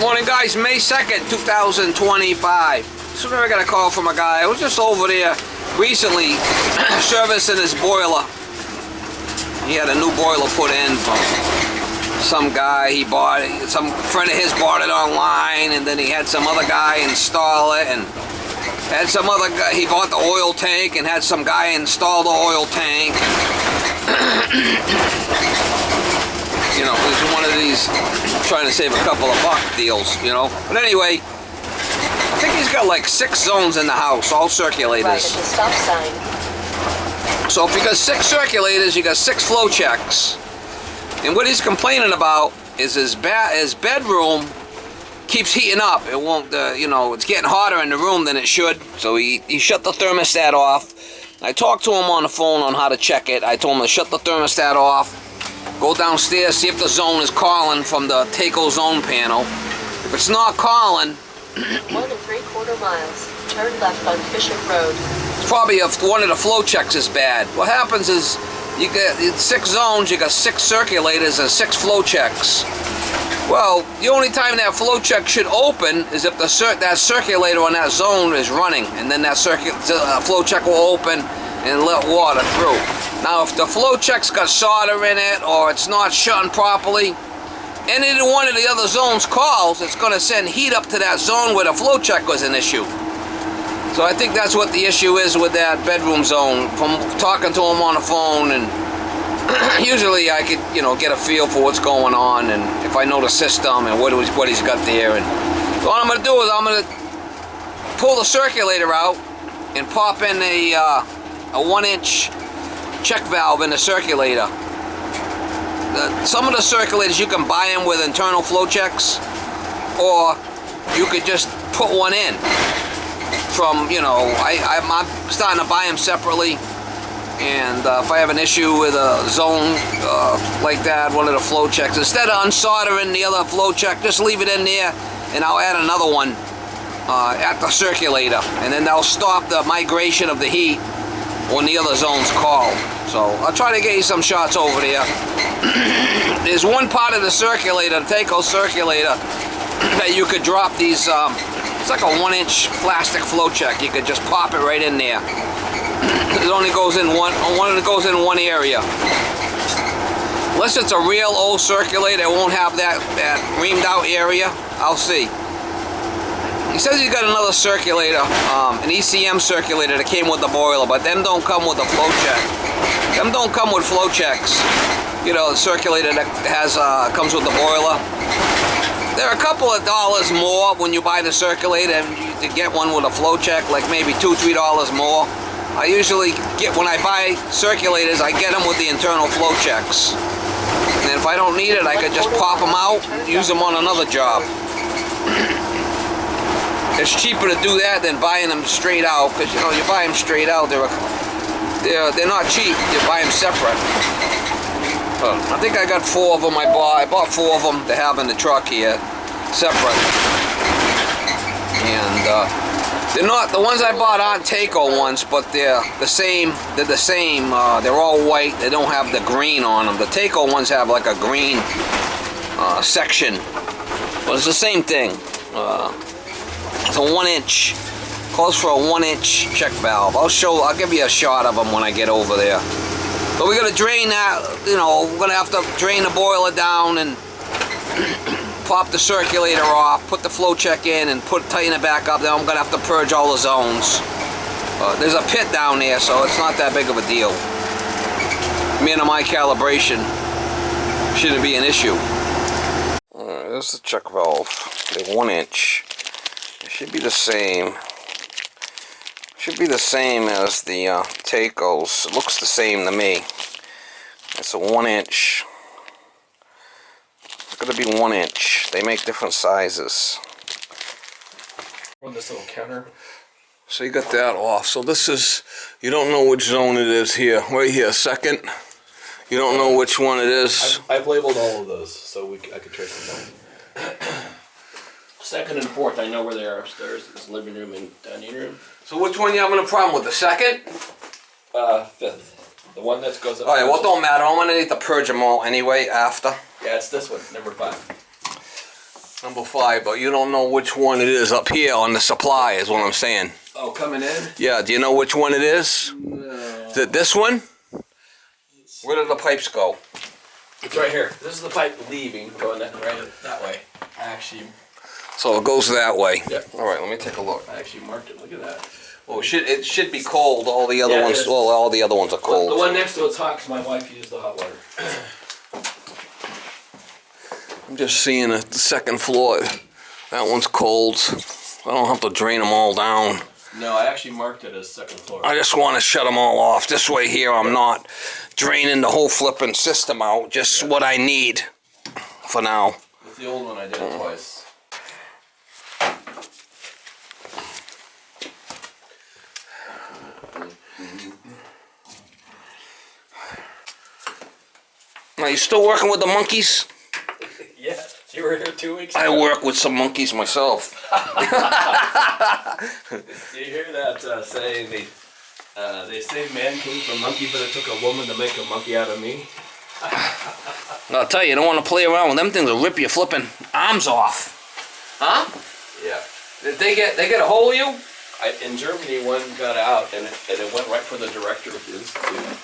Morning guys, May 2nd, 2025. Soon I got a call from a guy. I was just over there recently servicing his boiler. He had a new boiler put in from some guy he bought it. Some friend of his bought it online, and then he had some other guy install it, and had some other guy, he bought the oil tank and had some guy install the oil tank. You know, it was one of these trying to save a couple of buck deals, you know. But anyway, I think he's got like 6 zones in the house, all circulators. Right at the stop sign. So if you got 6 circulators, you got 6 flow checks. And what he's complaining about is his bedroom keeps heating up. It won't, you know, it's getting hotter in the room than it should. So he shut the thermostat off. I talked to him on the phone on how to check it. I told him to shut the thermostat off. Go downstairs, see if the zone is calling from the Fecal zone panel. If it's not calling, 1 3/4 miles. Turn left on Fisher Road. it's probably one of the flow checks is bad. What happens is you get 6 zones, you got 6 circulators and 6 flow checks. Well, the only time that flow check should open is if that circulator on that zone is running, and then that flow check will open and let water through. Now, if the flow check's got solder in it, or it's not shutting properly, any one of the other zones calls, it's going to send heat up to that zone where the flow check was an issue. So I think that's what the issue is with that bedroom zone. From talking to him on the phone, and usually I could, you know, get a feel for what's going on, and if I know the system and what he's got there. And so what I'm going to do is I'm going to pull the circulator out and pop in a 1-inch check valve in the circulator. Some of the circulators you can buy them with internal flow checks, or you could just put one in from, you know, I'm starting to buy them separately. And if I have an issue with a zone like that, one of the flow checks, instead of unsoldering the other flow check, just leave it in there, and I'll add another one at the circulator, and then that'll stop the migration of the heat when the other zones call. So I'll try to get you some shots over there. There's one part of the circulator, the Fecal circulator, that you could drop these, it's like a 1-inch plastic flow check. You could just pop it right in there. It only goes in one area. Unless it's a real old circulator, it won't have that reamed out area. I'll see. He says he's got another circulator, an ECM circulator that came with the boiler, but them don't come with a flow check. Them don't come with flow checks. You know, the circulator that comes with the boiler. They're a couple of dollars more when you buy the circulator to get one with a flow check, like maybe $2-3 more. I usually when I buy circulators, I get them with the internal flow checks. And if I don't need it, I could just pop them out and use them on another job. It's cheaper to do that than buying them straight out, because, you know, you buy them straight out, they're not cheap. You buy them separate. I think I got 4 of them. I bought 4 of them to have in the truck here, separate. And they're not, the ones I bought aren't Fecal ones, but they're the same. They're the same. They're all white. They don't have the green on them. The Fecal ones have like a green section, but it's the same thing. It's a 1-inch. Calls for a 1-inch check valve. I'll give you a shot of them when I get over there. But we're gonna drain that. You know, we're gonna have to drain the boiler down and pop the circulator off, put the flow check in, and tighten it back up. Then I'm gonna have to purge all the zones. There's a pit down there, so it's not that big of a deal. My calibration shouldn't be an issue. There's the check valve. The 1-inch. It should be the same. Should be the same as the Fecals. It looks the same to me. It's a 1-inch. It's gonna be 1-inch. They make different sizes. On this little counter. So you got that off. So this is, you don't know which zone it is here. Right here, 2nd. You don't know which one it is. I've labeled all of those, so I could trace them down. 2nd and 4th, I know where they are upstairs. It's living room and dining room. So which one you having a problem with? The 2nd? 5th. The one that goes up. Alright, well, it don't matter. I'm gonna need to purge them all anyway after. Yeah, it's this one, number 5. Number 5, but you don't know which one it is up here on the supply is what I'm saying. Oh, coming in? Yeah, do you know which one it is? No. Is it this one? Where did the pipes go? It's right here. This is the pipe leaving, going that way. I actually... So it goes that way. Yep. All right, let me take a look. I actually marked it. Look at that. Well, it should be cold. All the other Yeah, it ones, is. well, all the other ones are cold. The one next to it's hot because my wife used the hot water. I'm just seeing the second floor. That one's cold. I don't have to drain them all down. No, I actually marked it as second floor. I just want to shut them all off. This way here, I'm not draining the whole flipping system out. Just what I need for now. With the old one, I did it twice. Are you still working with the monkeys? Yeah, you were here 2 weeks I ago. work with some monkeys myself. Do you hear that saying? They say man came from monkey, but it took a woman to make a monkey out of me. I'll tell you, you don't want to play around with them things. Will rip your flipping arms off. Huh? Yeah. Did they get a hold of you? In Germany, one got out, and it went right for the director of the institute.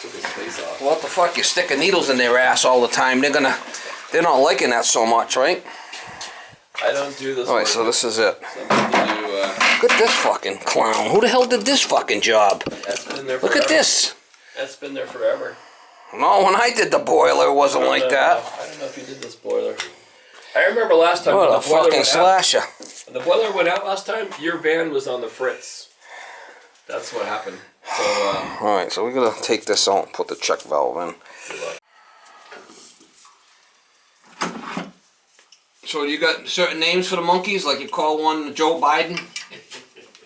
Took his face off. What the fuck? You're sticking needles in their ass all the time. They're not liking that so much, right? I don't do this. All right, so this is it. Something to do. Look at this fucking clown. Who the hell did this fucking job? That's been there forever. Look at this. That's been there forever. No, when I did the boiler, it wasn't like that. I don't know if you did this boiler. I remember last time What when a the boiler fucking went slasher. out. When the boiler went out last time, your van was on the fritz. That's what happened. So, All right, so we're gonna take this out and put the check valve in. good luck. So you got certain names for the monkeys? Like you call one Joe Biden?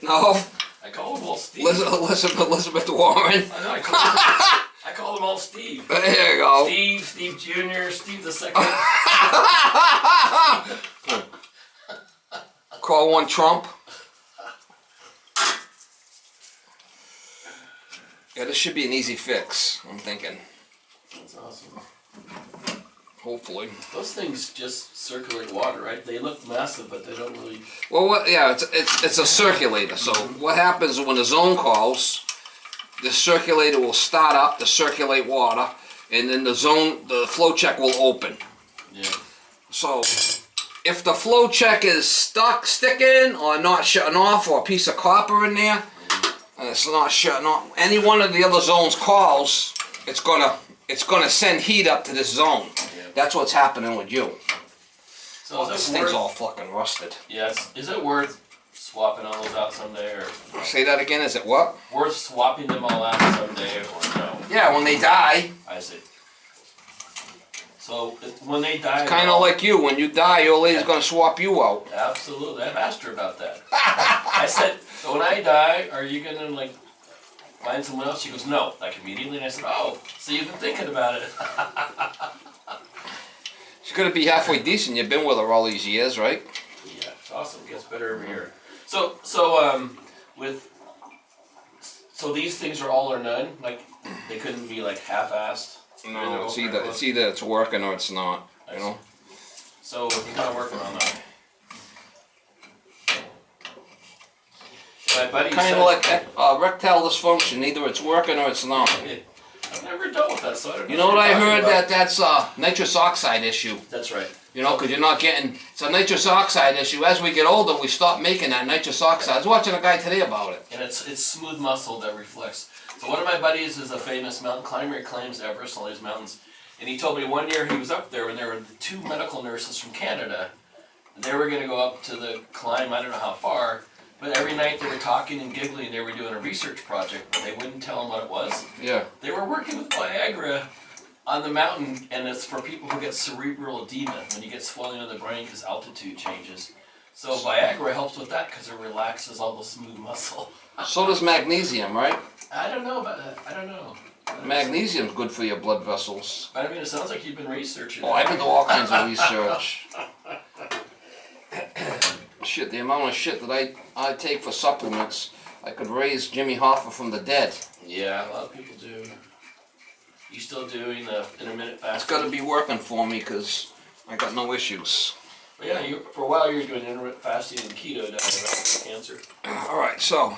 No? I call them all Steve. Elizabeth Warren? I know, I call them all Steve. There you go. Steve Jr., Steve the Second. Call one Trump? Yeah, this should be an easy fix, I'm thinking. That's awesome. Hopefully. Those things just circulate water, right? They look massive, but they don't really... Well, yeah, it's a circulator. So what happens when the zone calls, the circulator will start up to circulate water, and then the flow check will open. Yeah. So if the flow check is sticking or not shutting off, or a piece of copper in there, and it's not shutting off, any one of the other zones calls, it's gonna send heat up to this zone. Yeah. That's what's happening with you. So This is it thing's worth... all fucking rusted. Yes. Is it worth swapping all those out someday, or... Say that again, is it what? Worth swapping them all out someday, or no? Yeah, when they die. I see. So, when they die... Kind of like you. When you die, your lady's gonna swap you out. Absolutely. I've asked her about that. I said, so when I die, are you gonna, like, find someone else? She goes, no. Like, immediately. And I said, oh, so you've been thinking about it. She's gonna be halfway decent. You've been with her all these years, right? Yeah, it's awesome. Gets better every year. So these things are all or none? Like, they couldn't be, like, half-assed? No, it's either it's working or it's not. You know. So we're kind of working on that. My buddy Kind said, of like erectile dysfunction. Either it's working or it's not. I've never dealt with that, so I don't know. You know what you're I talking heard? about. That's a nitrous oxide issue. That's right. You know, because you're not getting. It's a nitrous oxide issue. As we get older, we stop making that nitrous oxide. I was watching a guy today about it. And it's smooth muscle that reflects. So one of my buddies is a famous mountain climber. He climbs Everest and all these mountains. And he told me one year he was up there when there were 2 medical nurses from Canada. And they were going to go up to the climb, I don't know how far. But every night they were talking and giggling. They were doing a research project, but they wouldn't tell them what it was. Yeah. They were working with Viagra on the mountain, and it's for people who get cerebral edema, when you get swelling of the brain because altitude changes. So Viagra helps with that because it relaxes all the smooth muscle. So does magnesium, right? I don't know about that. I don't know. Magnesium's good for your blood vessels. But I mean, it sounds like you've been researching. Oh, I've been doing all kinds of research. Shit, the amount of shit that I take for supplements, I could raise Jimmy Hoffa from the dead. Yeah, a lot of people do. You still doing the intermittent fasting? It's got to be working for me because I got no issues. Well, yeah, for a while you were doing intermittent fasting and keto diet, right? For cancer. All right, so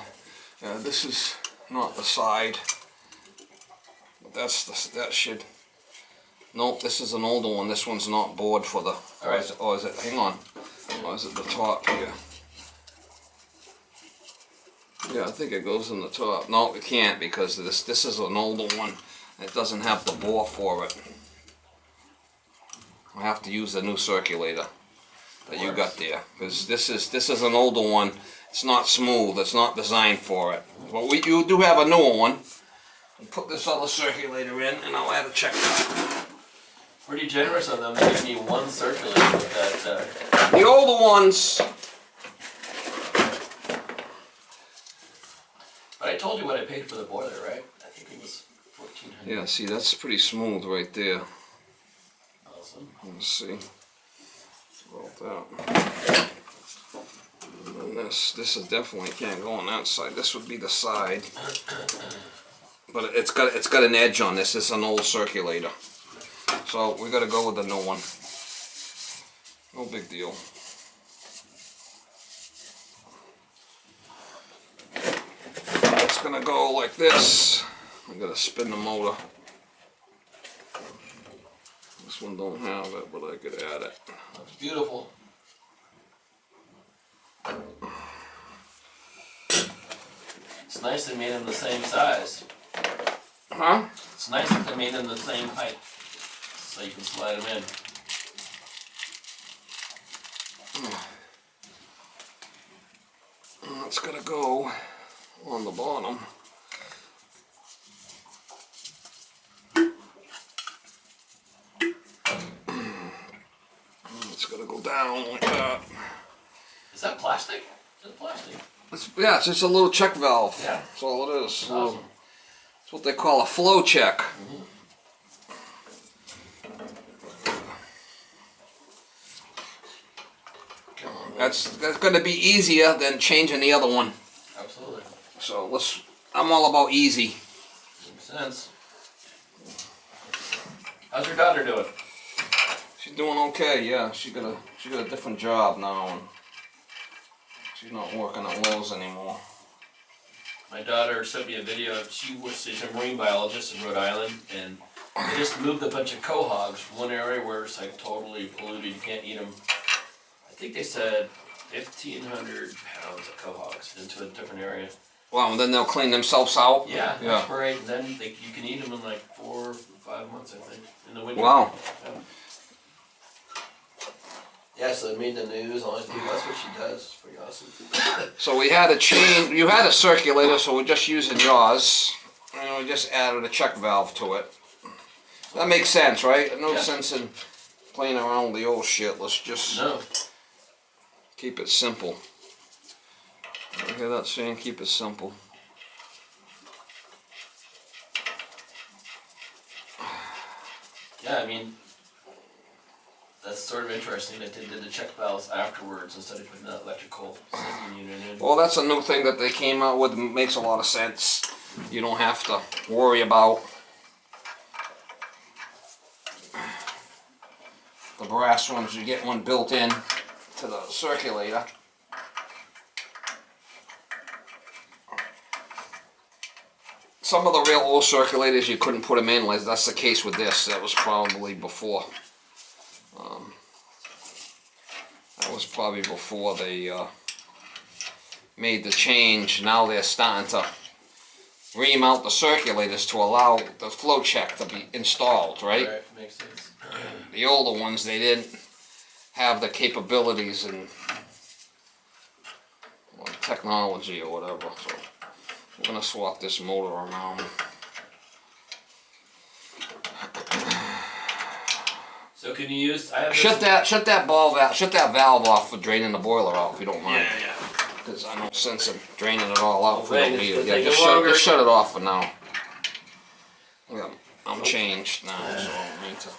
this is not the side. That's that should. Nope, this is an older one. This one's not bored for the. Alright. Or is it? Hang on. Or is it the top here? Yeah, I think it goes in the top. No, it can't because this is an older one. It doesn't have the bore for it. I have to use the new circulator that you got there because this is an older one. It's not smooth. It's not designed for it. But you do have a newer one. Put this other circulator in, and I'll add a check. Pretty generous of them. They give me one circulator with that. The older ones. But I told you what I paid for the boiler, right? I think it was $1,400. Yeah, see, that's pretty smooth right there. Awesome. Let's see. About that. And this is definitely can't go on that side. This would be the side. But it's got an edge on this. It's an old circulator. So we gotta go with the new one. No big deal. It's gonna go like this. I gotta spin the motor. This one don't have it, but I could add it. Looks beautiful. It's nice they made them the same size. Huh? It's nice that they made them the same height, so you can slide them in. It's gonna go on the bottom. It's gonna go down like that. Is that plastic? Is it plastic? Yeah, it's just a little check valve. Yeah. That's all it is. Awesome. It's what they call a flow check. Mm-hmm. That's going to be easier than changing the other one. Absolutely. So I'm all about easy. Makes sense. How's your daughter doing? She's doing okay. Yeah, she got a different job now, and she's not working at Lowe's anymore. My daughter sent me a video. She's a marine biologist in Rhode Island, and they just moved a bunch of quahogs from one area where it's like totally polluted. You can't eat them. I think they said 1,500 pounds of quahogs into a different area. Wow, and then they'll clean themselves out? Yeah, Yeah. separate, and then you can eat them in like 4 or 5 months, I think, in the winter. Wow. Yeah, so they made the news. All these people, that's what she does. It's pretty awesome. So we had a chain, you had a circulator, so we're just using yours. And we just added a check valve to it. That makes sense, right? No Yeah. sense in playing around with the old shit. Let's just keep it simple. You hear that saying? Keep it simple. Yeah, I mean, that's sort of interesting that they did the check valves afterwards instead of putting that electrical system unit in. Well, that's a new thing that they came out with. Makes a lot of sense. You don't have to worry about the brass ones. You get one built in to the circulator. Some of the real old circulators you couldn't put them in. Like that's the case with this. That was probably before. That was probably before they made the change. Now they're starting to remount the circulators to allow the flow check to be installed, right? Right, makes sense. The older ones, they didn't have the capabilities and technology or whatever. So we're gonna swap this motor around. So can you use? I have Shut that valve off for draining the boiler out if you don't mind. Yeah. Because I don't sense it draining it all out. Well, We don't need it. it's Yeah, taking just longer. shut it off for now. Yeah, I'm changed now, so I don't need to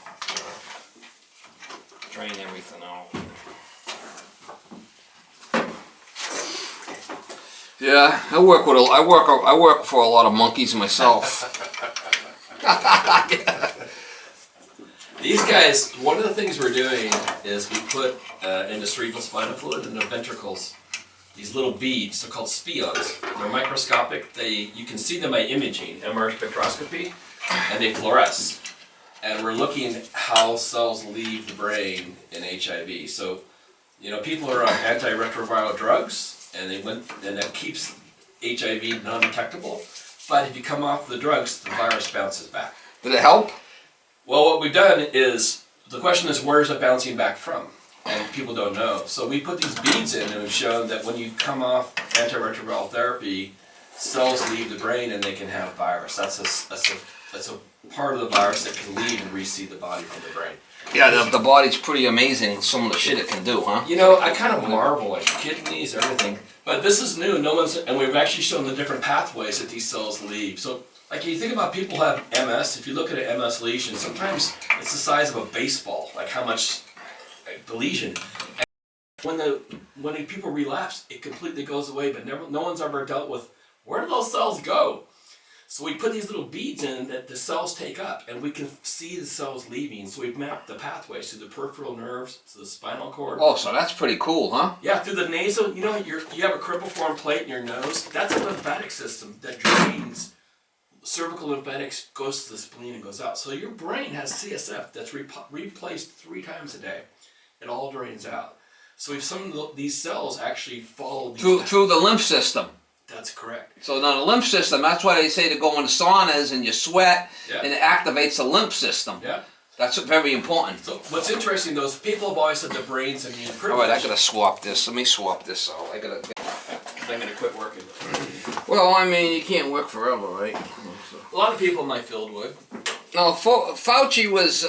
drain everything out. Yeah, I work for a lot of monkeys myself. These guys, one of the things we're doing is we put in the cerebrospinal fluid and the ventricles. These little beads, they're called spions. They're microscopic. You can see them by imaging, MR spectroscopy, and they fluoresce. And we're looking at how cells leave the brain in HIV. So, people are on antiretroviral drugs, and that keeps HIV non-detectable. But if you come off the drugs, the virus bounces back. Did it help? Well, what we've done is, the question is, where is it bouncing back from? And people don't know. So we put these beads in, and we've shown that when you come off antiretroviral therapy, cells leave the brain and they can have virus. That's a part of the virus that can leave and reseed the body from the brain. Yeah, the body's pretty amazing, some of the shit it can do, huh? I kind of marvel at kidneys, everything. But this is new. And we've actually shown the different pathways that these cells leave. So, like, you think about people who have MS, if you look at an MS lesion, sometimes it's the size of a baseball, like how much the lesion. And when people relapse, it completely goes away, but no one's ever dealt with where do those cells go? So we put these little beads in that the cells take up, and we can see the cells leaving. So we've mapped the pathways to the peripheral nerves, to the spinal cord. Oh, so that's pretty cool, huh? Yeah, through the nasal. You have a cribriform plate in your nose. That's a lymphatic system that drains. Cervical lymphatics goes to the spleen and goes out. So your brain has CSF that's replaced 3 times a day. It all drains out. So if some of these cells actually follow through the lymph system. That's correct. So now the lymph system, that's why they say to go in saunas and you sweat, and it activates the lymph system. Yeah. That's very important. So what's interesting though is people have always said the brain's immune privilege. All right, I gotta swap this. Let me swap this out. I'm gonna quit working. Well, I mean, you can't work forever, right? A lot of people in my field would. No, Fauci was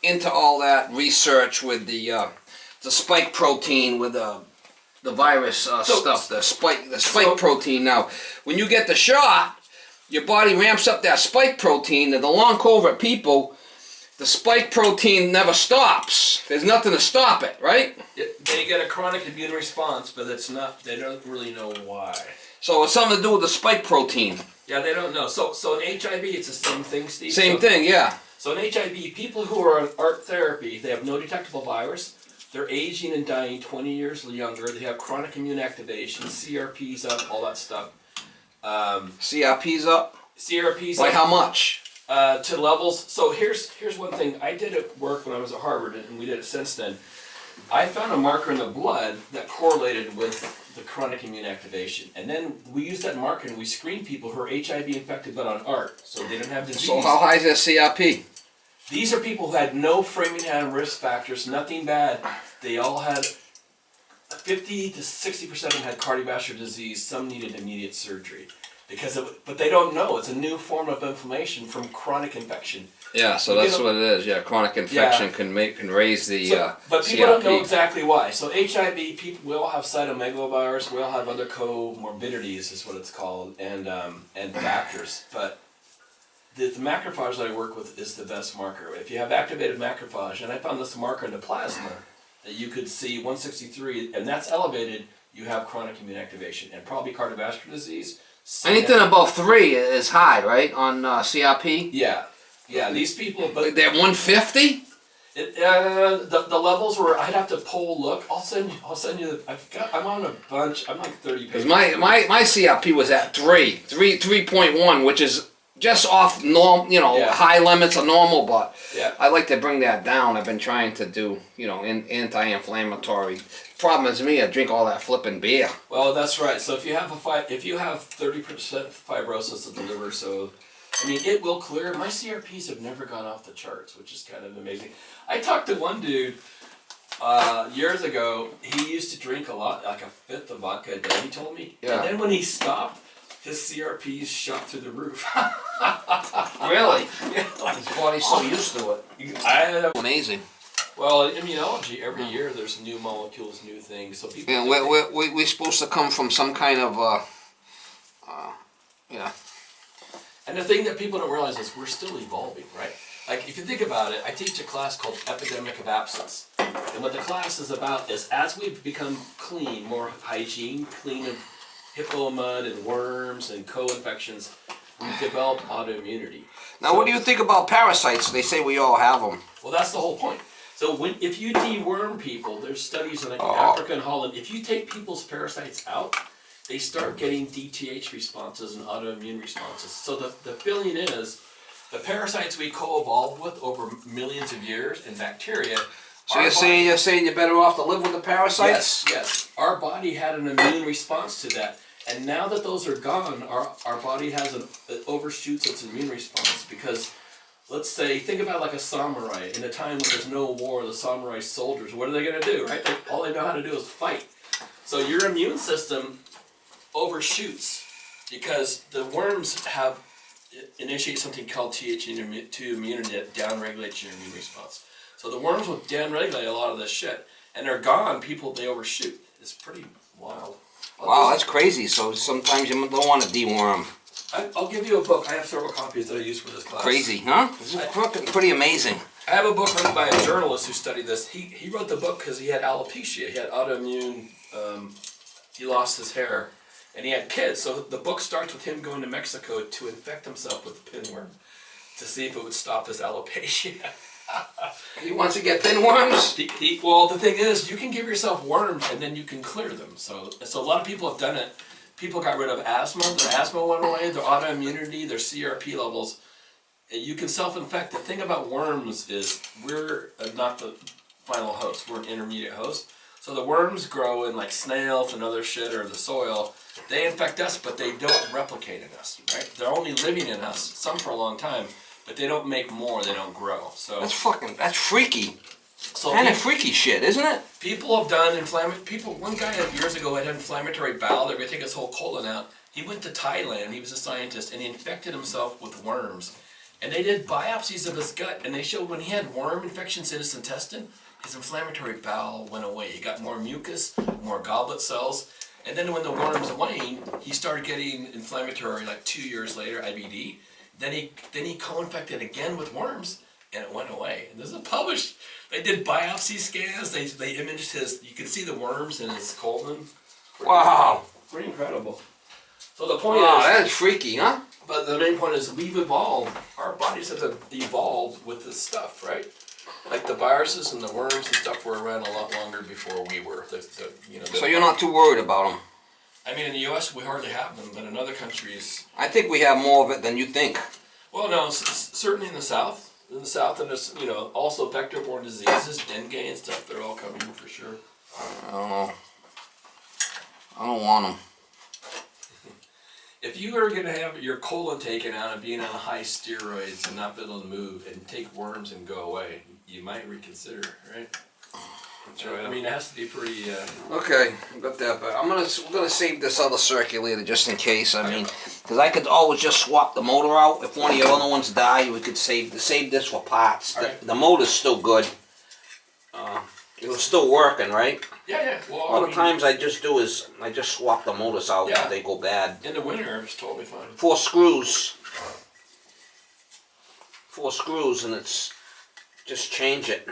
into all that research with the spike protein with the virus stuff, the spike protein. Now, when you get the shot, your body ramps up that spike protein. And the long COVID people, the spike protein never stops. There's nothing to stop it, right? They get a chronic immune response, but it's not. They don't really know why. So it's something to do with the spike protein. Yeah, they don't know. So in HIV, it's the same thing, Steve. Same thing, yeah. So in HIV, people who are on ART therapy, they have no detectable virus. They're aging and dying 20 years younger. They have chronic immune activation, CRP's up, all that stuff. CRP's up? CRP's By up. how much? To levels. So here's one thing. I did it work when I was at Harvard, and we did it since then. I found a marker in the blood that correlated with the chronic immune activation. And then we used that marker and we screened people who are HIV infected but on ART, so they didn't have disease. So how high is their CRP? These are people who had no Framingham risk factors, nothing bad. They all had 50 to 60% of them had cardiovascular disease. Some needed immediate surgery but they don't know. It's a new form of inflammation from chronic infection. Yeah, so that's what it is. Yeah, chronic infection can raise the but people CRP. don't know exactly why. So HIV, we all have cytomegalovirus. We all have other comorbidities, is what it's called, and factors. But the macrophage that I work with is the best marker. If you have activated macrophage, and I found this marker in the plasma that you could see 163, and that's elevated, you have chronic immune activation and probably cardiovascular disease. Anything above 3 is high, right, on CRP? Yeah, these people, but they're 150. The levels were. I'd have to look. I'll send you. I'm on a bunch. I'm like 30 pages. My CRP was at 3.1, which is just off norm. High limits of normal, but I like to bring that down. I've been trying to do anti-inflammatory. Problem is me, I drink all that flipping beer. Well, that's right. So if you have 30% fibrosis of the liver, so I mean it will clear. My CRPs have never gone off the charts, which is kind of amazing. I talked to one dude years ago. He used to drink a lot, like a fifth of vodka a day. He told me, and then when he stopped, his CRPs shot through the roof. Really? Yeah. His body's so used to it. Amazing. Well, immunology, every year there's new molecules, new things. So people. Yeah, we're supposed to come from some kind of And the thing that people don't realize is we're still evolving, right? Like if you think about it, I teach a class called Epidemic of Absence, and what the class is about is as we've become clean, more hygiene, clean of hippo mud and worms and co-infections, we've developed autoimmunity. Now, what do you think about parasites? They say we all have them. Well, that's the whole point. So if you deworm people, there's studies in like Africa and Holland. If you take people's parasites out, they start getting DTH responses and autoimmune responses. So the feeling is, the parasites we co-evolved with over millions of years and bacteria. So you're saying you're better off to live with the parasites? Yes. Our body had an immune response to that. And now that those are gone, our body has it overshoots its immune response because, let's say, think about like a samurai. In a time when there's no war, the samurai soldiers, what are they going to do, right? All they know how to do is fight. So your immune system overshoots because the worms initiate something called Th2 immunity that downregulates your immune response. So the worms will downregulate a lot of this shit, and they're gone. They overshoot. It's pretty wild. Wow, that's crazy. So sometimes you don't want to deworm. I'll give you a book. I have several copies that I use for this class. Crazy, huh? This is pretty amazing. I have a book written by a journalist who studied this. He wrote the book because he had alopecia. He had autoimmune. He lost his hair. And he had kids, so the book starts with him going to Mexico to infect himself with the pinworm to see if it would stop his alopecia. He wants to get pinworms? Well, the thing is, you can give yourself worms and then you can clear them. So a lot of people have done it. People got rid of asthma, their asthma went away, their autoimmunity, their CRP levels. You can self-infect. The thing about worms is we're not the final host, we're an intermediate host. So the worms grow in like snails and other shit or the soil. They infect us, but they don't replicate in us, right? They're only living in us, some for a long time, but they don't make more, they don't grow. So that's freaky. So kind of freaky shit, isn't it? People have done one guy years ago had inflammatory bowel, they're gonna take his whole colon out. He went to Thailand, he was a scientist, and he infected himself with worms. And they did biopsies of his gut, and they showed when he had worm infections in his intestine, his inflammatory bowel went away. He got more mucus, more goblet cells. And then when the worms waned, he started getting inflammatory like 2 years later, IBD. Then he co-infected again with worms, and it went away. And this is published. They did biopsy scans. They imaged you could see the worms in his colon. Wow. Pretty incredible. So the point is, that's freaky, huh? But the main point is we've evolved. Our bodies have evolved with this stuff, right? Like the viruses and the worms and stuff were around a lot longer before we were. So you're not too worried about them? I mean, in the U.S. we hardly have them, but in other countries... I think we have more of it than you think. Well, no, certainly in the South. In the South, and there's, also vector-borne diseases, dengue and stuff, they're all coming for sure. I don't know. I don't want them. If you are going to have your colon taken out and being on high steroids and not be able to move and take worms and go away, you might reconsider, right? That's right. I mean, it has to be pretty... Okay, I got that, but we're gonna save this other circulator just in case. I mean, because I could always just swap the motor out. If one of your other ones die, we could save this for parts. The motor's still good. It was still working, right? Yeah. Well, All the times I just do is I just swap the motors out if they go bad. In the winter, it's totally fine. 4 screws. 4 screws, and it's just change it.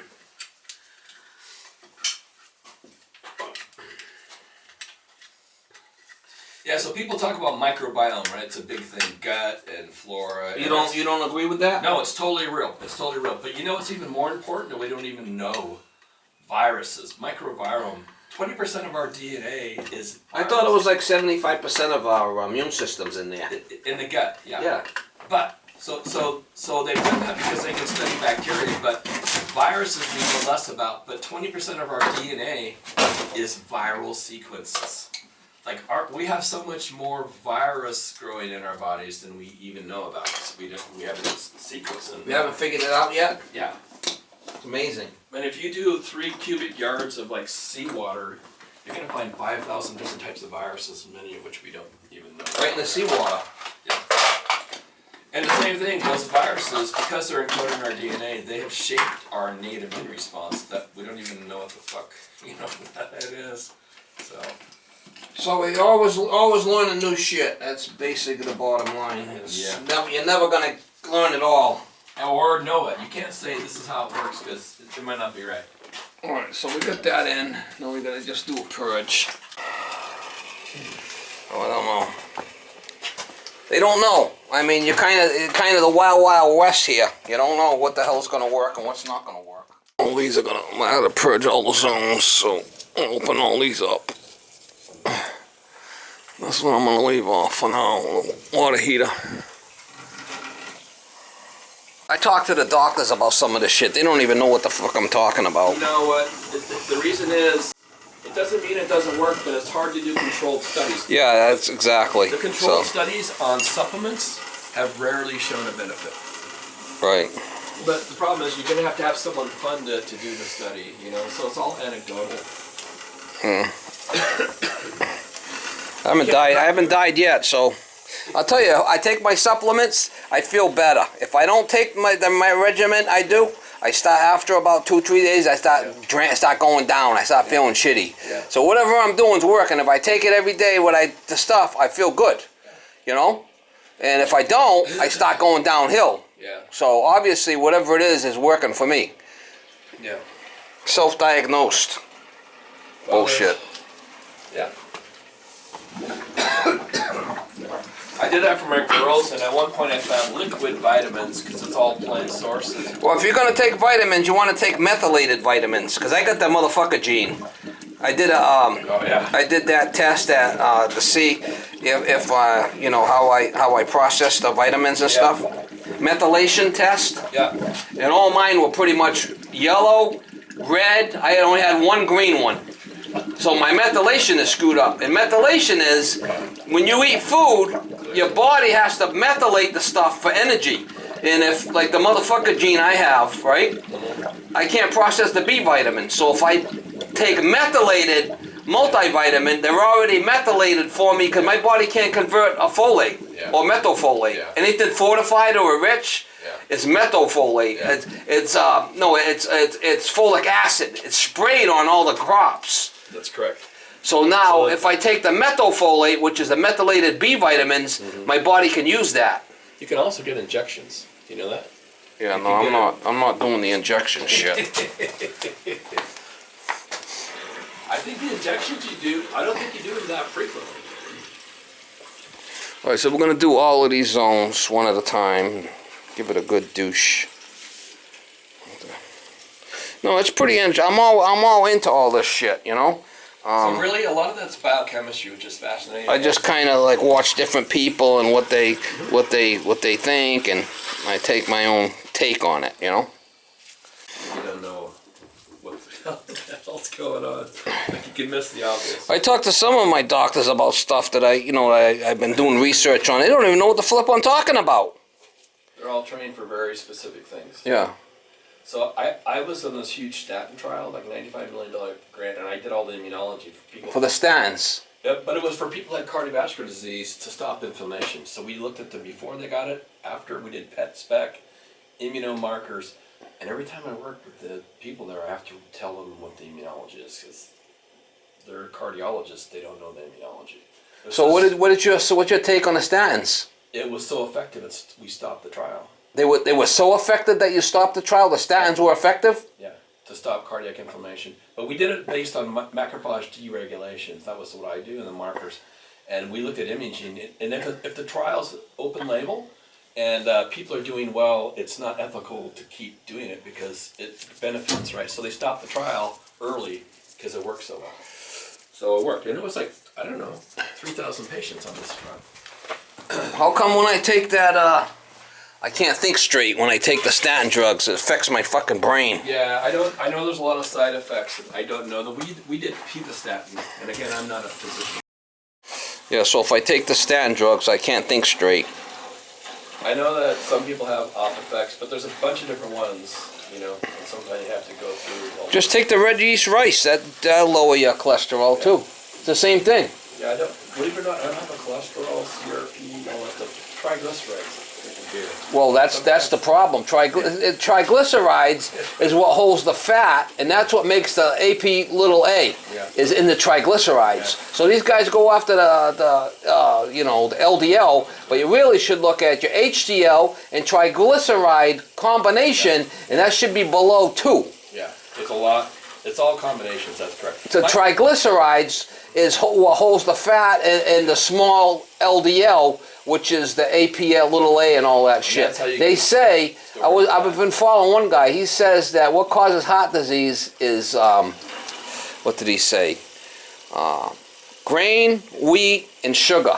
Yeah, so people talk about microbiome, right? It's a big thing, gut and flora. You don't agree with that? No, it's totally real. It's totally real. But you know what's even more important that we don't even know? Viruses, microbiome. 20% of our DNA is viruses. I thought it was like 75% of our immune system's in there. In the gut, yeah. Yeah. But so they've done that because they can study bacteria, but viruses we know less about. But 20% of our DNA is viral sequences. Like we have so much more virus growing in our bodies than we even know about. So we haven't sequenced them. We haven't figured it out yet? Yeah. It's amazing. And if you do 3 cubic yards of like seawater, you're gonna find 5,000 different types of viruses, many of which we don't even know. Right in the seawater. Yeah. And the same thing, those viruses, because they're encoded in our DNA, they have shaped our innate immune response that we don't even know what the fuck, that is. So we always learning new shit. That's basically the bottom line. You're never gonna learn it all. Or know it. You can't say this is how it works because it might not be right. Alright, so we got that in. Now we're gonna just do a purge. Oh, I don't know. They don't know. I mean, you're kind of the wild west here. You don't know what the hell's gonna work and what's not gonna work. all these are gonna, I gotta purge all the zones, so I'll open all these up. That's what I'm gonna leave off for now, water heater. I talked to the doctors about some of this shit. They don't even know what the fuck I'm talking about. You know what? The reason is, it doesn't mean it doesn't work, but it's hard to do controlled studies. Yeah, that's exactly. The controlled studies on supplements have rarely shown a benefit. Right. But the problem is you're going to have someone fund it to do the study, you know, so it's all anecdotal. I haven't died yet, so I'll tell you, I take my supplements, I feel better. If I don't take my regimen, I start after about 2-3 days, I start going down. I start feeling shitty. Yeah. So whatever I'm doing is working. If I take it every day, the stuff, I feel good, you know. And if I don't, I start going downhill. Yeah. So obviously, whatever it is working for me. Yeah. Self-diagnosed. Bullshit. Yeah. I did that for my girls, and at one point I found liquid vitamins because it's all plant sources. Well, if you're gonna take vitamins, you want to take methylated vitamins, because I got that motherfucker gene. I did I did that test to see if you know how I process the vitamins and stuff. Methylation test. Yeah. And all mine were pretty much yellow, red. I only had one green one. So my methylation is screwed up. And methylation is when you eat food, your body has to methylate the stuff for energy. And if, like the motherfucker gene I have, right, I can't process the B vitamin. So if I take methylated multivitamin, they're already methylated for me because my body can't convert a folate or methylfolate. Yeah. Anything fortified or rich is methylfolate. Yeah. It's folic acid. It's sprayed on all the crops. That's correct. So now, if I take the methylfolate, which is the methylated B vitamins, my body can use that. You can also get injections. Do you know that? Yeah, no, I'm not doing the injection shit. I think the injections you do, I don't think you do them that frequently. All right, so we're gonna do all of these zones one at a time. Give it a good douche. No, it's pretty. I'm all into all this shit, you know. So really, a lot of that's biochemistry, which is fascinating. I just kind of like watch different people and what they think, and I take my own take on it, you know. You don't know what the hell's going on. Like you can miss the obvious. I talked to some of my doctors about stuff that I've been doing research on. They don't even know what the flip I'm talking about. They're all trained for very specific things. Yeah. So I was on this huge statin trial, like $95 million grant, and I did all the immunology for people. For the statins. Yeah, but it was for people who had cardiovascular disease to stop inflammation. So we looked at them before they got it, after we did PET spec, immunomarkers, and every time I worked with the people there, I have to tell them what the immunology is because they're cardiologists; they don't know the immunology. So what's your take on the statins? It was so effective, we stopped the trial. They were so effective that you stopped the trial? The statins were effective? Yeah, to stop cardiac inflammation. But we did it based on macrophage deregulations. That was what I do, and the markers. And we looked at imaging. And if the trial's open label and people are doing well, it's not ethical to keep doing it because it benefits, right? So they stopped the trial early because it worked so well. So it worked. And it was like, I don't know, 3,000 patients on this trial. How come when I take that, I can't think straight when I take the statin drugs? It affects my fucking brain. Yeah, I know there's a lot of side effects. I don't know. We did pitavastatin, and again, I'm not a physician. Yeah, so if I take the statin drugs, I can't think straight. I know that some people have off effects, but there's a bunch of different ones, you know, and sometimes you have to go through. Just take the red yeast rice. That'll lower your cholesterol too. It's the same thing. Yeah, I don't, believe it or not, I don't have a cholesterol, CRP, all that stuff. Triglycerides. Well, that's the problem. Triglycerides is what holds the fat, and that's what makes the AP little a is in the triglycerides. Yeah. So these guys go after the LDL, but you really should look at your HDL and triglyceride combination, and that should be below 2. Yeah, it's a lot. It's all combinations. That's correct. So triglycerides is what holds the fat, and the small LDL, which is the APL little a and all that shit. that's how you They can say, store it. I've been following one guy, he says that what causes heart disease is, what did he say? Grain, wheat, and sugar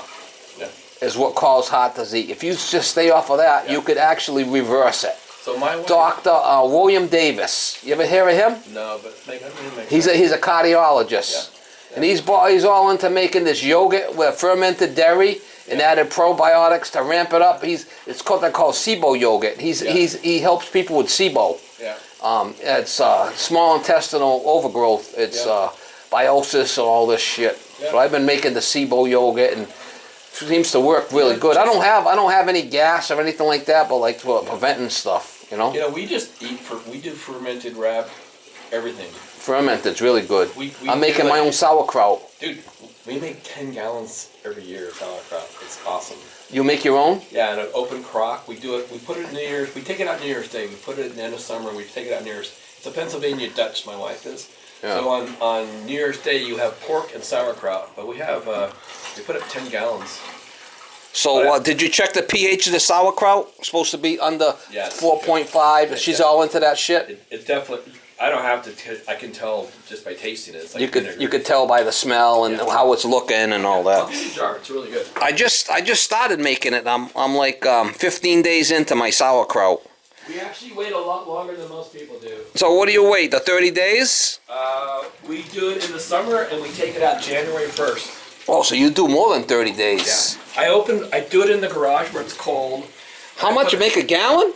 Yeah. is what causes heart disease. If you just stay off of that, Yeah. you could actually reverse it. So my wife. Dr. William Davis, you ever hear of him? No, but make He's a cardiologist, Yeah. and he's all into making this yogurt with fermented dairy and added probiotics to ramp it up. It's called SIBO yogurt. He helps people with SIBO. Yeah. It's small intestinal overgrowth. It's biosis and all this shit. Yeah. So I've been making the SIBO yogurt and it seems to work really good. I don't have any gas or anything like that, but like for preventing stuff, you know. You know, we just we do fermented wrap, everything. Fermented's really good. We I'm do making my like- own sauerkraut. Dude, we make 10 gallons every year of sauerkraut. It's awesome. You make your own? Yeah, in an open crock. We do it. We put it in New Year's. We take it out New Year's Day. We put it in the end of summer. We take it out New Year's. It's a Pennsylvania Dutch. My wife is. Yeah. So on New Year's Day you have pork and sauerkraut, but we have we put up 10 gallons. So did you check the pH of the sauerkraut? It's supposed to be under Yes. 4.5. She's all into that shit. It definitely. I don't have to. I can tell just by tasting it. It's like You could tell by the smell and Yeah. how it's looking and all I'll that. give you a jar. It's really good. I just started making it. I'm like 15 days into my sauerkraut. We actually wait a lot longer than most people do. So what do you wait? The 30 days? We do it in the summer and we take it out January 1st. Oh, so you do more than 30 days. I do it in the garage where it's cold. How much? You make a gallon?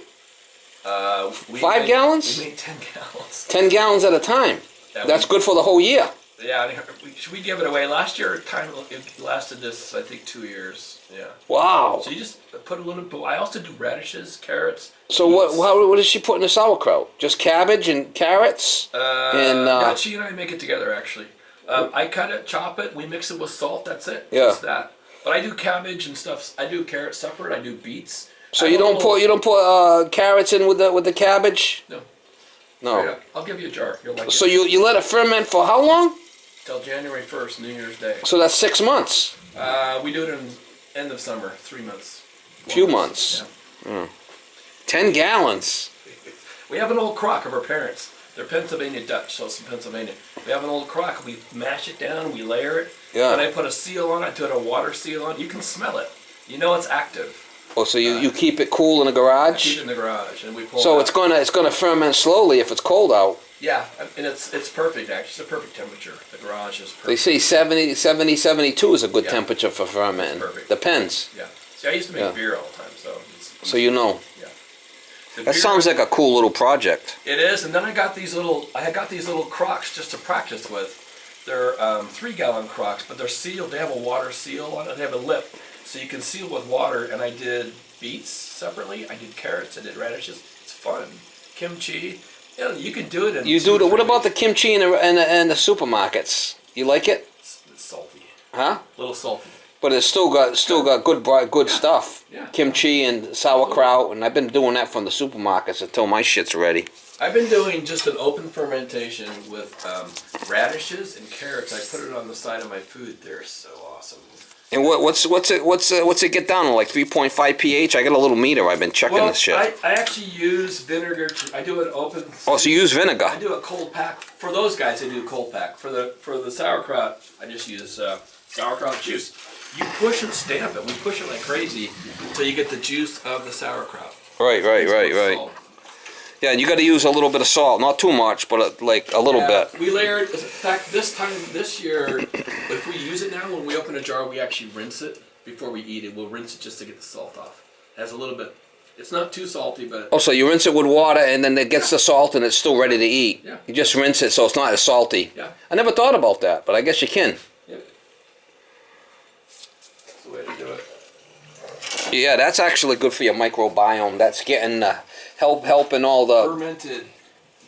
5 gallons? We make 10 gallons. 10 gallons at a time. Yeah, That's good for the whole year. Yeah, we give it away. Last year, it lasted this, I think, 2 years. Yeah. Wow. So you just put a little bit. I also do radishes, carrots. So what does she put in the sauerkraut? Just cabbage and carrots? Yeah, she and I make it together actually. I cut it, chop it, we mix it with salt. That's it. Yeah. Just that. But I do cabbage and stuff. I do carrots separate. I do beets. So you don't put carrots in with the cabbage? No. No. Straight up. I'll give you a jar. You'll like So it. you let it ferment for how long? Till January 1st, New Year's Day. So that's 6 months. We do it in end of summer, 3 months. Few months. Yeah. 10 gallons. We have an old crock of our parents. They're Pennsylvania Dutch, so it's in Pennsylvania. We have an old crock. We mash it down. We layer it. Yeah. And I put a seal on it. I put a water seal on it. You can smell it. You know it's active. Oh, so you keep it cool in the I keep garage? it in the garage, and we pull. So it it's out. gonna ferment slowly if it's cold out. Yeah, and it's perfect actually. It's a perfect temperature. The garage is perfect. They say 70, 72 is a good Yeah. temperature for fermenting. Perfect. Depends. Yeah. See, I used to make Yeah. beer all the time, so. So you know. Yeah. The That beer- sounds like a cool little project. It is, and then I got these little crocks just to practice with. They're 3-gallon crocks, but they're sealed. They have a water seal on it. They have a lip, so you can seal with water. And I did beets separately. I did carrots. I did radishes. It's fun. Kimchi. You know, you can do it in. You do what about the kimchi in the supermarkets? You like it? It's salty. Huh? A little salty. But it's still got good stuff. Yeah. Kimchi and sauerkraut, and I've been doing that from the supermarkets until my shit's ready. I've been doing just an open fermentation with radishes and carrots. I put it on the side of my food. They're so awesome. And what's it get down to, like 3.5 pH? I got a little meter. I've been checking this shit. I actually use vinegar. I do an open. Oh, so you use vinegar? I do a cold pack. For those guys, I do a cold pack. For the sauerkraut, I just use sauerkraut juice. You push and stamp it. We push it like crazy until you get the juice of the sauerkraut. Right. Salt. Yeah, and you got to use a little bit of salt, not too much, but like a little bit. We layer it. In fact, this year, if we use it now, when we open a jar, we actually rinse it before we eat it. We'll rinse it just to get the salt off. It has a little bit. It's not too salty, but. Oh, so you rinse it with water, and then it gets the salt, and it's still ready to eat. Yeah. You just rinse it so it's not as salty. Yeah. I never thought about that, but I guess you can. Yep. That's the way to do it. Yeah, that's actually good for your microbiome. That's getting helping all the Fermented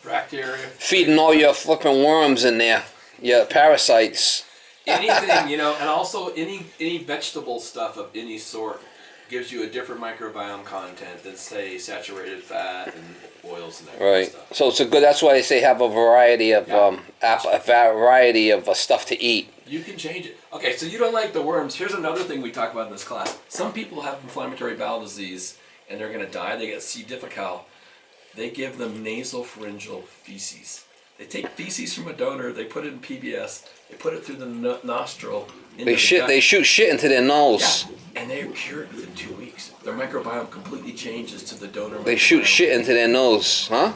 bacteria. feeding all your flipping worms in there, your parasites. Anything, and also any vegetable stuff of any sort. gives you a different microbiome content than, say, saturated fat and oils and that Right. kind of stuff. So it's a good. That's why they say have a variety of Yeah. a variety of stuff to eat. You can change it. Okay, so you don't like the worms. Here's another thing we talk about in this class. Some people have inflammatory bowel disease and they're going to die. They get C. difficile. They give them nasopharyngeal feces. They take feces from a donor, they put it in PBS, they put it through the nostril. They shoot shit into their nose. Yeah, and they're cured within 2 weeks. Their microbiome completely changes to the donor. They shoot shit into their nose, huh?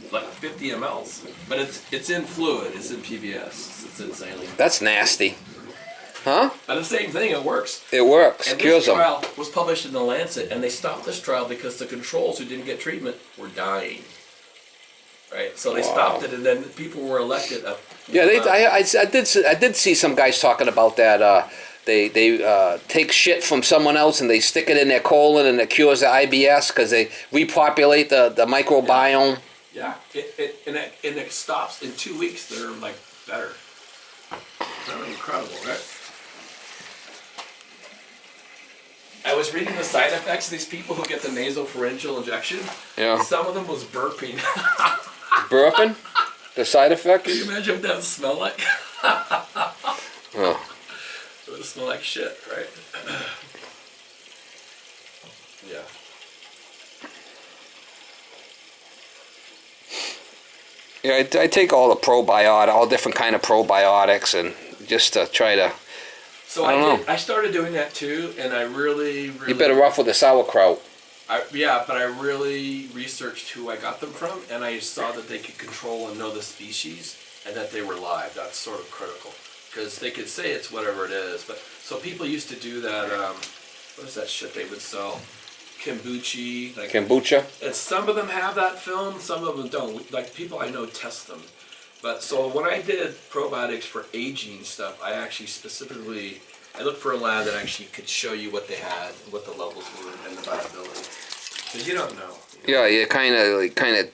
Like 50 mLs, but it's in fluid. It's in PBS. It's in saline. That's nasty, huh? But the same thing. It works. It works. And Cures this them. trial was published in the Lancet, and they stopped this trial because the controls who didn't get treatment were dying. Right, so they stopped it, and then people were elected. Yeah, I did see some guys talking about that. They take shit from someone else and they stick it in their colon and it cures the IBS because they repopulate the microbiome. Yeah, it stops in 2 weeks. They're like better. They're incredible, right? I was reading the side effects of these people who get the nasopharyngeal injection. Yeah. Some of them was burping. Burping? The side effects? Can you imagine what that would smell like? Oh. It would smell like shit, right? Yeah. Yeah, I take all different kind of probiotics, and just to try to. So I started doing that too, and I really. You better off with the sauerkraut. But I really researched who I got them from, and I saw that they could control and know the species, and that they were live. That's sort of critical, because they could say it's whatever it is. But so people used to do that. What is that shit they would sell? Kombucha. And some of them have that film, some of them don't. Like people I know test them. But so when I did probiotics for aging stuff, I actually specifically. I looked for a lab that actually could show you what they had, what the levels were, and the viability. Because you don't know. Yeah, you're kind of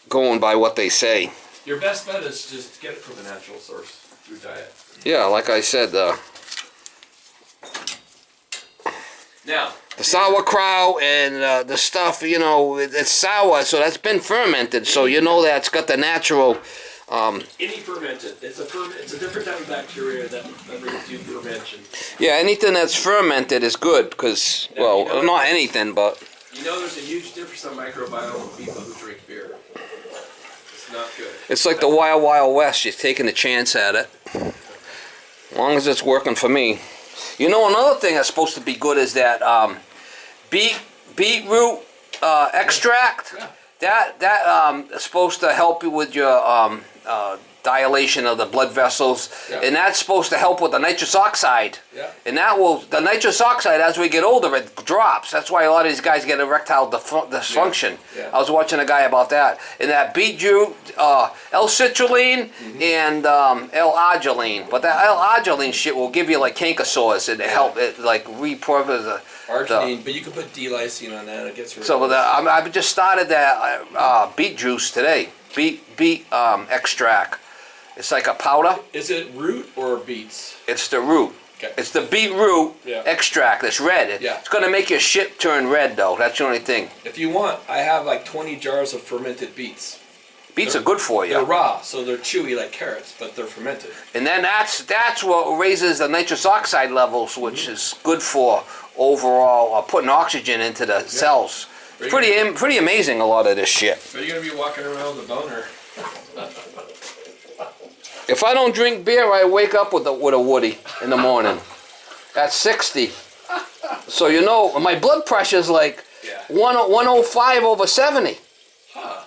going by what they say. Your best bet is just get it from a natural source through diet. Yeah, like I said, Now the sauerkraut and the stuff, it's sour, so that's been fermented, so that's got the natural. Any fermented, it's a different type of bacteria that brings you fermentation. Yeah, anything that's fermented is good because, not anything, but. There's a huge difference in microbiome with people who drink beer. It's not good. It's like the Wild Wild West. You're taking a chance at it. As long as it's working for me. Another thing that's supposed to be good is that beetroot extract. Yeah. That is supposed to help you with your dilation of the blood vessels, and that's supposed to help with the nitrous oxide. Yeah. And the nitrous oxide, as we get older, it drops. That's why a lot of these guys get erectile dysfunction. Yeah. I was watching a guy about that. And that beetroot, L-citrulline and L-arginine. But that L-arginine shit will give you like canker sores and help it like repurpose the Arginine, but you can put D-lysine on that. It gets rid so of it. I've just started that beet juice today. Beet extract. It's like a powder. Is it root or beets? It's the root. Okay. It's the beetroot Yeah. extract. It's red. Yeah. It's going to make your shit turn red, though. That's the only thing. If you want, I have like 20 jars of fermented beets. Beets are good for you. They're raw, so they're chewy like carrots, but they're fermented. And then that's what raises the nitrous oxide levels, which is good for overall putting oxygen into the cells. It's pretty amazing, a lot of this shit. Are you going to be walking around with a boner? If I don't drink beer, I wake up with a Woody in the morning. At 60. So my blood pressure is like 105 over 70. Huh.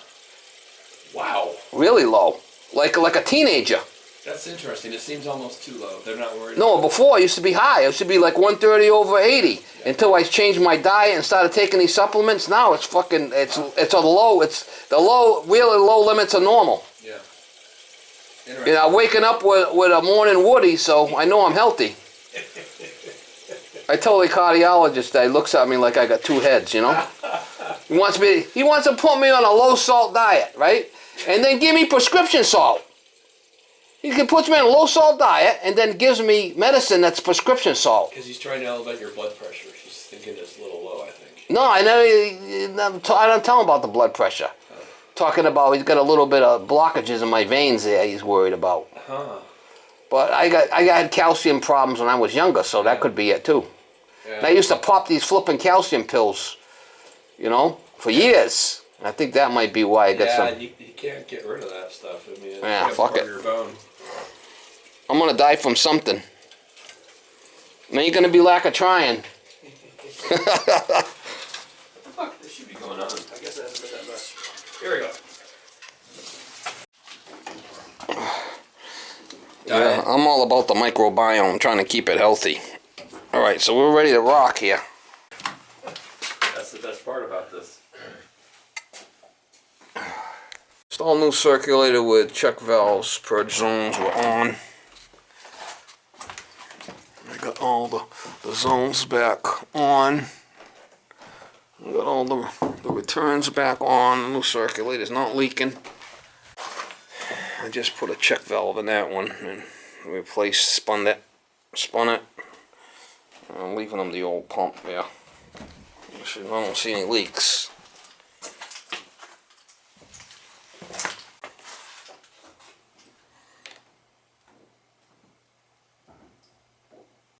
Wow. Really low. Like a teenager. That's interesting. It seems almost too low. They're not worried. No, before it used to be high. It used to be like 130 over 80 until I changed my diet and started taking these supplements. Now it's the really low limits are normal. Yeah. I'm waking up with a morning Woody, so I know I'm healthy. I told the cardiologist that he looks at me like I got two heads, He wants to put me on a low salt diet, right? And then give me prescription salt. He puts me on a low salt diet and then gives me medicine that's prescription salt. Because he's trying to elevate your blood pressure. He's thinking it's a little low, No, I don't tell him about the blood pressure. Talking about he's got a little bit of blockages in my veins there. He's worried about. Huh. But I had calcium problems when I was younger, so that could be it too. Yeah. And I used to pop these flipping calcium pills, you know, for years. I think that might be why I got some. You can't get rid of that stuff. I mean, it's Yeah, fuck part it. of your bone. I'm gonna die from something. And ain't gonna be lack of trying. What the fuck? This should be going on. I guess it hasn't been that much. Here we go. Yeah, I'm all about the microbiome, trying to keep it healthy. All right, so we're ready to rock here. That's the best part about this. Install new circulator with check valves, purge zones were on. I got all the zones back on. I got all the returns back on. The new circulator's not leaking. I just put a check valve in that one and spun it. I'm leaving them the old pump there. I don't see any leaks.